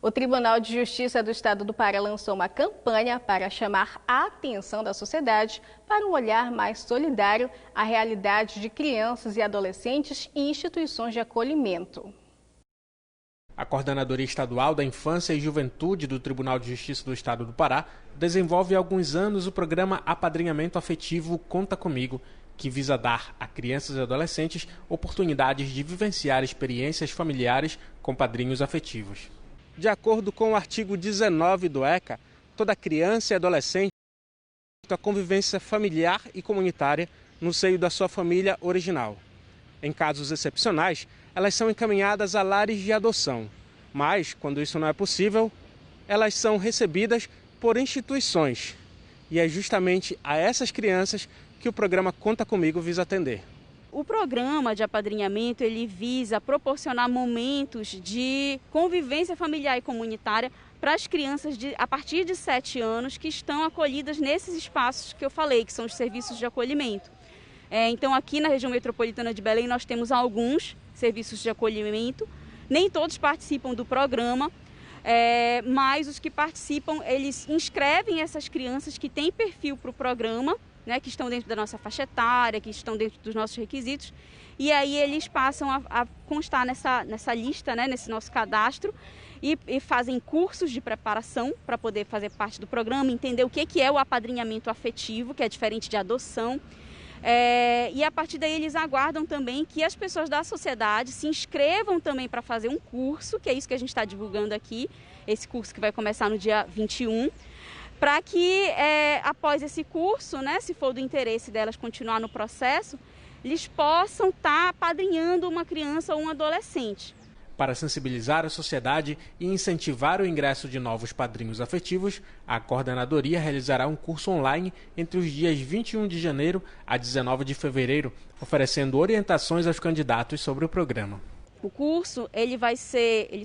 O Tribunal de Justiça do Estado do Pará lançou uma campanha para chamar a atenção da sociedade para um olhar mais solidário à realidade de crianças e adolescentes em instituições de acolhimento. A Coordenadoria Estadual da Infância e Juventude do Tribunal de Justiça do Estado do Pará desenvolve há alguns anos o programa Apadrinhamento Afetivo Conta Comigo, que visa dar a crianças e adolescentes oportunidades de vivenciar experiências familiares com padrinhos afetivos. De acordo com o artigo 19 do ECA, toda criança e adolescente tem a convivência familiar e comunitária no seio da sua família original. Em casos excepcionais, elas são encaminhadas a lares de adoção, mas, quando isso não é possível, elas são recebidas por instituições. E é justamente a essas crianças que o programa Conta Comigo visa atender. O programa de apadrinhamento ele visa proporcionar momentos de convivência familiar e comunitária para as crianças a partir de 7 anos que estão acolhidas nesses espaços que eu falei, que são os serviços de acolhimento. Então aqui na região metropolitana de Belém nós temos alguns serviços de acolhimento, nem todos participam do programa, mas os que participam eles inscrevem essas crianças que têm perfil para o programa, que estão dentro da nossa faixa etária, que estão dentro dos nossos requisitos, e aí eles passam a constar nessa lista, nesse nosso cadastro, e fazem cursos de preparação para poder fazer parte do programa, entender o que é o apadrinhamento afetivo, que é diferente de adoção, e a partir daí eles aguardam também que as pessoas da sociedade se inscrevam também para fazer um curso, que é isso que a gente está divulgando aqui, esse curso que vai começar no dia 21, para que após esse curso, se for do interesse delas continuar no processo, eles possam estar apadrinhando uma criança ou um adolescente. Para sensibilizar a sociedade e incentivar o ingresso de novos padrinhos afetivos, a coordenadoria realizará um curso online entre os dias 21 de janeiro a 19 de fevereiro, oferecendo orientações aos candidatos sobre o programa. O curso ele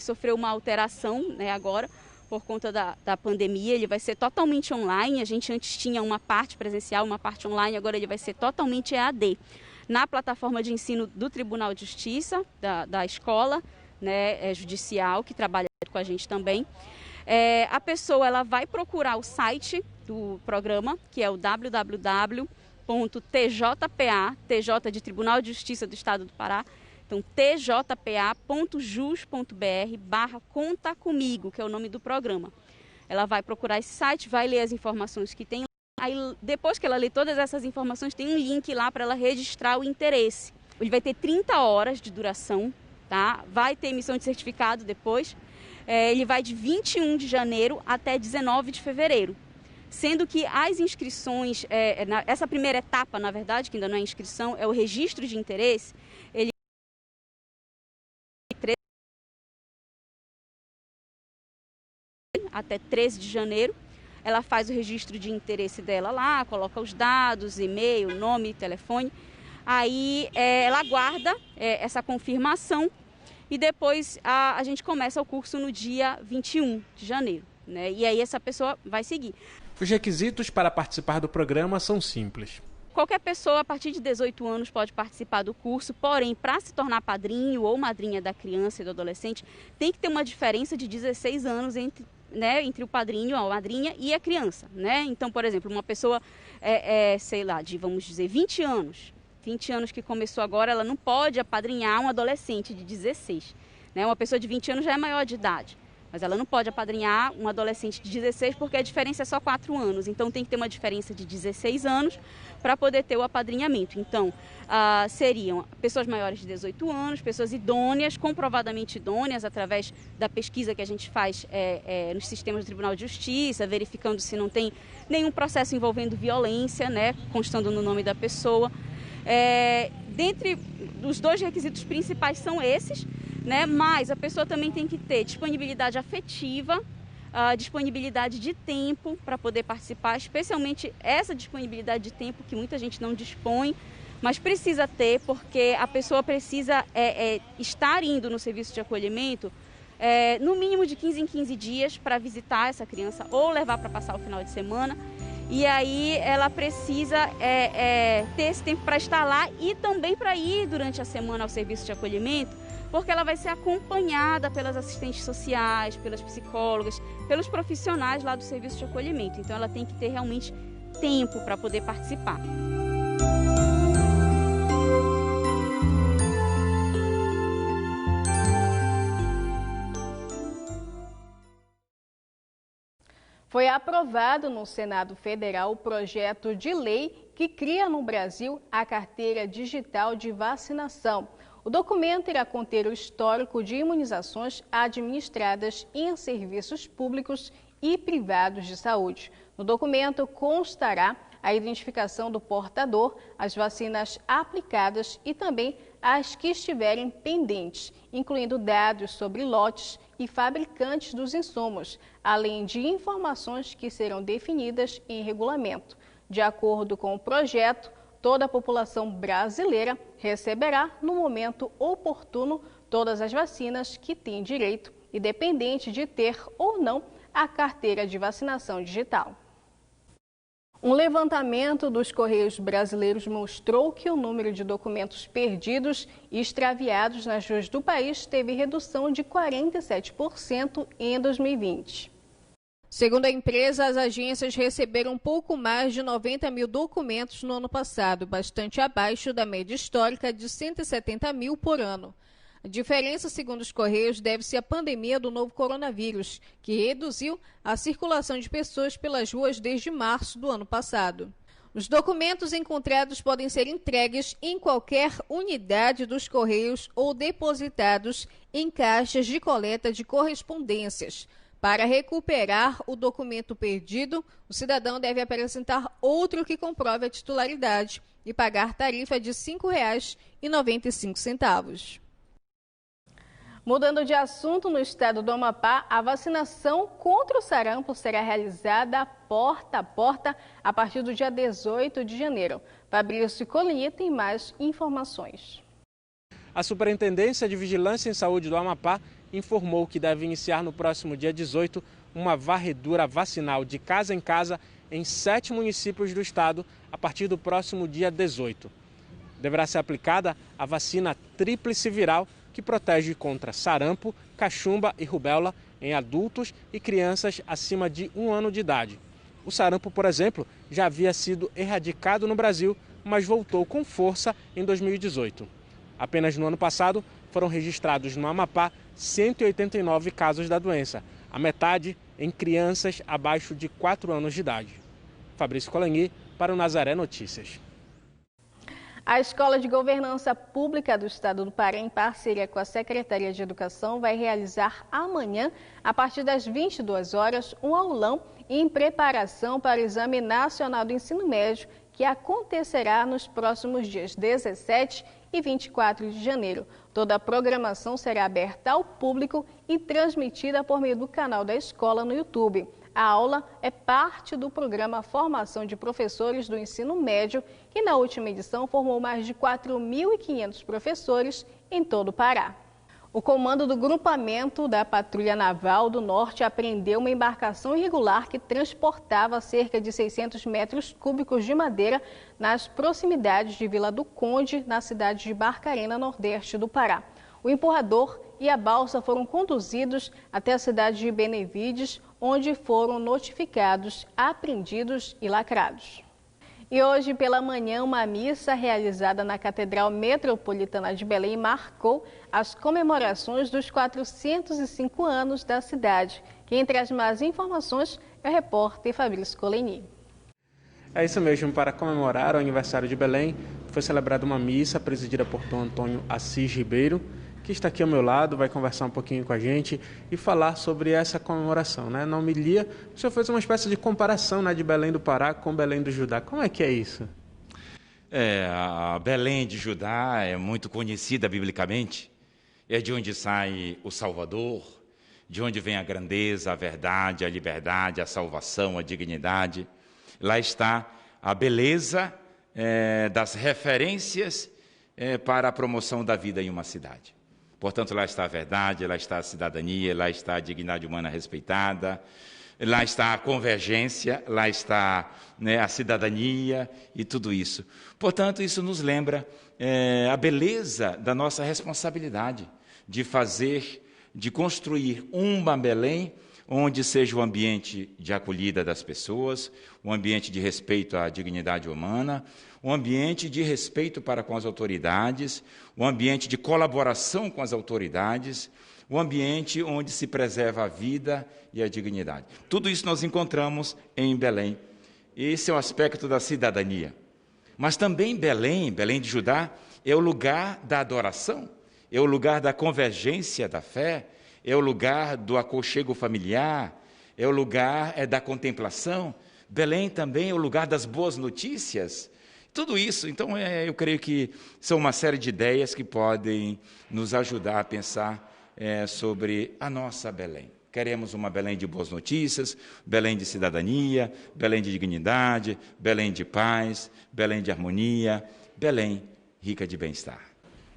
sofreu uma alteração agora, por conta da pandemia, ele vai ser totalmente online. A gente antes tinha uma parte presencial, uma parte online, agora ele vai ser totalmente EAD. Na plataforma de ensino do Tribunal de Justiça, da escola judicial, que trabalha com a gente também. A pessoa ela vai procurar o site do programa, que é o www.tjpa, TJ de Tribunal de Justiça do Estado do Pará, então, tjpa.jus.br/Conta Comigo, que é o nome do programa. Ela vai procurar esse site, vai ler as informações que tem. Aí, depois que ela lê todas essas informações, tem um link lá para ela registrar o interesse. Ele vai ter 30 horas de duração, tá? Vai ter emissão de certificado depois. Ele vai de 21 de janeiro até 19 de fevereiro. Sendo que as inscrições, essa primeira etapa, na verdade, que ainda não é inscrição, é o registro de interesse. Ele até 13 de janeiro, ela faz o registro de interesse dela lá, coloca os dados, e-mail, nome, telefone, aí ela aguarda essa confirmação e depois a gente começa o curso no dia 21 de janeiro, e aí essa pessoa vai seguir. Os requisitos para participar do programa são simples. Qualquer pessoa a partir de 18 anos pode participar do curso, porém, para se tornar padrinho ou madrinha da criança e do adolescente, tem que ter uma diferença de 16 anos entre o padrinho, a madrinha e a criança. Então, por exemplo, uma pessoa, vamos dizer, 20 anos que começou agora, ela não pode apadrinhar um adolescente de 16. Uma pessoa de 20 anos já é maior de idade. Mas ela não pode apadrinhar um adolescente de 16 porque a diferença é só 4 anos. Então tem que ter uma diferença de 16 anos para poder ter o apadrinhamento. Então seriam pessoas maiores de 18 anos, pessoas idôneas, comprovadamente idôneas, através da pesquisa que a gente faz nos sistemas do Tribunal de Justiça, verificando se não tem nenhum processo envolvendo violência, constando no nome da pessoa. Dentre os 2 requisitos principais são esses. Mas a pessoa também tem que ter disponibilidade afetiva, disponibilidade de tempo para poder participar, especialmente essa disponibilidade de tempo que muita gente não dispõe, mas precisa ter, porque a pessoa precisa estar indo no serviço de acolhimento no mínimo de 15 em 15 dias para visitar essa criança ou levar para passar o final de semana. E aí ela precisa ter esse tempo para estar lá e também para ir durante a semana ao serviço de acolhimento, porque ela vai ser acompanhada pelas assistentes sociais, pelas psicólogas, pelos profissionais lá do serviço de acolhimento. Então ela tem que ter realmente tempo para poder participar. Foi aprovado no Senado Federal o projeto de lei que cria no Brasil a Carteira Digital de Vacinação. O documento irá conter o histórico de imunizações administradas em serviços públicos e privados de saúde. No documento constará a identificação do portador, as vacinas aplicadas e também as que estiverem pendentes, incluindo dados sobre lotes e fabricantes dos insumos, além de informações que serão definidas em regulamento. De acordo com o projeto, toda a população brasileira receberá, no momento oportuno, todas as vacinas que tem direito, independente de ter ou não a carteira de vacinação digital. Um levantamento dos Correios brasileiros mostrou que o número de documentos perdidos e extraviados nas ruas do país teve redução de 47% em 2020. Segundo a empresa, as agências receberam um pouco mais de 90 mil documentos no ano passado, bastante abaixo da média histórica de 170 mil por ano. A diferença, segundo os Correios, deve-se à pandemia do novo coronavírus, que reduziu a circulação de pessoas pelas ruas desde março do ano passado. Os documentos encontrados podem ser entregues em qualquer unidade dos Correios ou depositados em caixas de coleta de correspondências. Para recuperar o documento perdido, o cidadão deve apresentar outro que comprove a titularidade e pagar tarifa de R$ 5,95. Mudando de assunto, no estado do Amapá, a vacinação contra o sarampo será realizada porta a porta a partir do dia 18 de janeiro. Fabrício Coligny tem mais informações. A Superintendência de Vigilância em Saúde do Amapá informou que deve iniciar no próximo dia 18 uma varredura vacinal de casa em casa em 7 municípios do estado a partir do próximo dia 18. Deverá ser aplicada a vacina tríplice viral, que protege contra sarampo, cachumba e rubéola em adultos e crianças acima de 1 ano de idade. O sarampo, por exemplo, já havia sido erradicado no Brasil, mas voltou com força em 2018. Apenas no ano passado foram registrados no Amapá 189 casos da doença, a metade em crianças abaixo de 4 anos de idade. Fabrício Coligny para o Nazaré Notícias. A Escola de Governança Pública do Estado do Pará, em parceria com a Secretaria de Educação, vai realizar amanhã, a partir das 22 horas, um aulão em preparação para o Exame Nacional do Ensino Médio, que acontecerá nos próximos dias 17 e 24 de janeiro. Toda a programação será aberta ao público e transmitida por meio do canal da escola no YouTube. A aula é parte do programa Formação de Professores do Ensino Médio, que na última edição formou mais de 4.500 professores em todo o Pará. O comando do grupamento da Patrulha Naval do Norte apreendeu uma embarcação irregular que transportava cerca de 600 metros cúbicos de madeira nas proximidades de Vila do Conde, na cidade de Barcarena, nordeste do Pará. O empurrador e a balsa foram conduzidos até a cidade de Benevides, onde foram notificados, apreendidos e lacrados. E hoje pela manhã, uma missa realizada na Catedral Metropolitana de Belém marcou as comemorações dos 405 anos da cidade. Quem traz mais informações é o repórter Fabrício Coligny. É isso mesmo, para comemorar o aniversário de Belém, foi celebrada uma missa presidida por Dom Antônio Assis Ribeiro, que está aqui ao meu lado, vai conversar um pouquinho com a gente e falar sobre essa comemoração, né? Na homilia, o senhor fez uma espécie de comparação, né, de Belém do Pará com Belém do Judá. Como é que é isso? A Belém de Judá é muito conhecida biblicamente, é de onde sai o Salvador, de onde vem a grandeza, a verdade, a liberdade, a salvação, a dignidade. Lá está a beleza das referências para a promoção da vida em uma cidade. Portanto, lá está a verdade, lá está a cidadania, lá está a dignidade humana respeitada, lá está a convergência, lá está, né, a cidadania e tudo isso. Portanto, isso nos lembra a beleza da nossa responsabilidade de construir uma Belém onde seja um ambiente de acolhida das pessoas, um ambiente de respeito à dignidade humana, um ambiente de respeito para com as autoridades, um ambiente de colaboração com as autoridades, um ambiente onde se preserva a vida e a dignidade. Tudo isso nós encontramos em Belém. Esse é o aspecto da cidadania. Mas também Belém de Judá, é o lugar da adoração, é o lugar da convergência da fé, é o lugar do aconchego familiar, é o lugar da contemplação. Belém também é o lugar das boas notícias. Tudo isso, então, eu creio que são uma série de ideias que podem nos ajudar a pensar sobre a nossa Belém. Queremos uma Belém de boas notícias, Belém de cidadania, Belém de dignidade, Belém de paz, Belém de harmonia, Belém rica de bem-estar.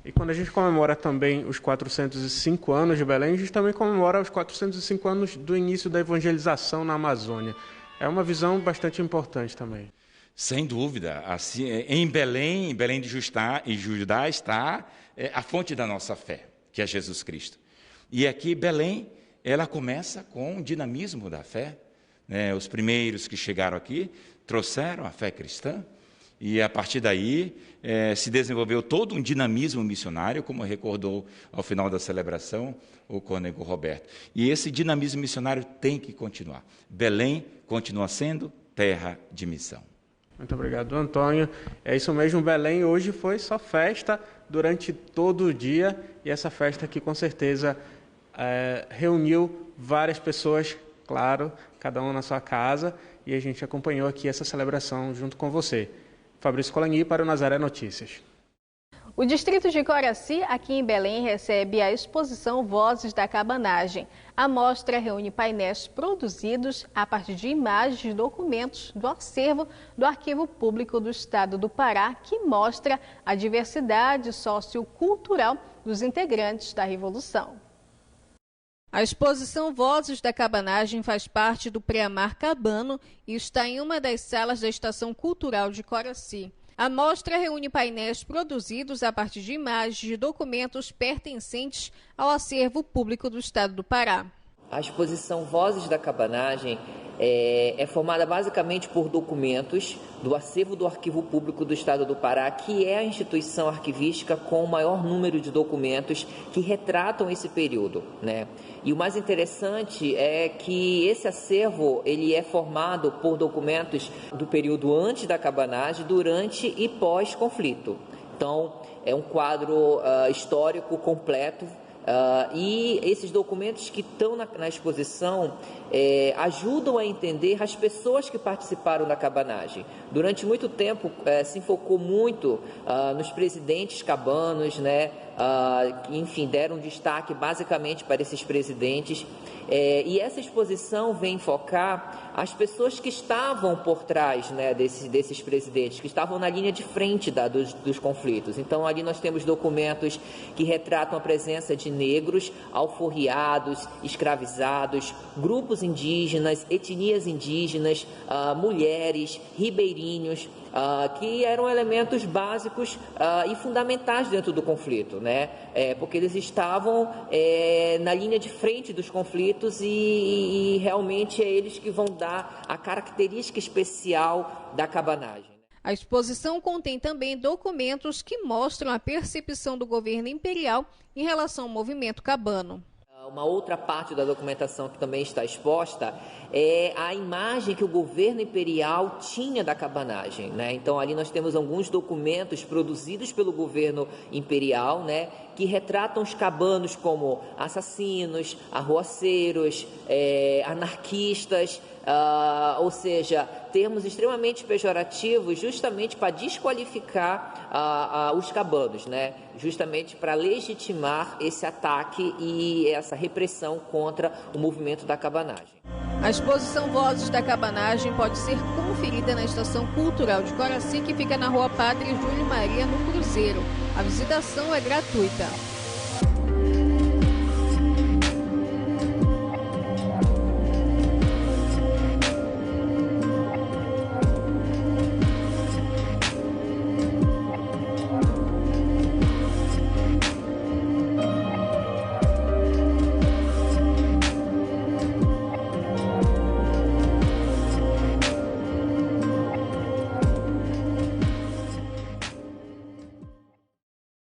E quando a gente comemora também os 405 anos de Belém, a gente também comemora os 405 anos do início da evangelização na Amazônia. É uma visão bastante importante também. Sem dúvida. Assim, em Belém de Judá está a fonte da nossa fé, que é Jesus Cristo. E aqui Belém, ela começa com o dinamismo da fé. Os primeiros que chegaram aqui trouxeram a fé cristã, e a partir daí se desenvolveu todo um dinamismo missionário, como recordou ao final da celebração o cônego Roberto. E esse dinamismo missionário tem que continuar. Belém continua sendo terra de missão. Muito obrigado, Antônio. É isso mesmo, Belém hoje foi só festa durante todo o dia, e essa festa aqui com certeza reuniu várias pessoas, claro, cada um na sua casa, e a gente acompanhou aqui essa celebração junto com você. Fabrício Colani para o Nazaré Notícias. O distrito de Coraci, aqui em Belém, recebe a exposição Vozes da Cabanagem. A mostra reúne painéis produzidos a partir de imagens e documentos do acervo do Arquivo Público do Estado do Pará, que mostra a diversidade sociocultural dos integrantes da Revolução. A exposição Vozes da Cabanagem faz parte do Preamar Cabano e está em uma das salas da Estação Cultural de Coraci. A mostra reúne painéis produzidos a partir de imagens e documentos pertencentes ao acervo público do Estado do Pará. A exposição Vozes da Cabanagem é formada basicamente por documentos do acervo do Arquivo Público do Estado do Pará, que é a instituição arquivística com o maior número de documentos que retratam esse período, né? E o mais interessante é que esse acervo ele é formado por documentos do período antes da cabanagem, durante e pós-conflito. Então, é um quadro histórico completo. E esses documentos que estão na exposição ajudam a entender as pessoas que participaram da cabanagem. Durante muito tempo se focou muito nos presidentes cabanos, né? Que, enfim, deram destaque basicamente para esses presidentes. E essa exposição vem focar as pessoas que estavam por trás, né, desses presidentes, que estavam na linha de frente dos conflitos. Então, ali nós temos documentos que retratam a presença de negros, alforriados, escravizados, grupos indígenas, etnias indígenas, mulheres, ribeirinhos, que eram elementos básicos e fundamentais dentro do conflito, né? Porque eles estavam na linha de frente dos conflitos e realmente é eles que vão dar a característica especial da cabanagem. A exposição contém também documentos que mostram a percepção do governo imperial em relação ao movimento cabano. Uma outra parte da documentação que também está exposta é a imagem que o governo imperial tinha da cabanagem, né? Então, ali nós temos alguns documentos produzidos pelo governo imperial, né, que retratam os cabanos como assassinos, arruaceiros, anarquistas, ou seja, termos extremamente pejorativos justamente para desqualificar os cabanos, né? Justamente para legitimar esse ataque e essa repressão contra o movimento da cabanagem. A exposição Vozes da Cabanagem pode ser conferida na Estação Cultural de Coraci, que fica na Rua Padre Júlio Maria, no Cruzeiro. A visitação é gratuita.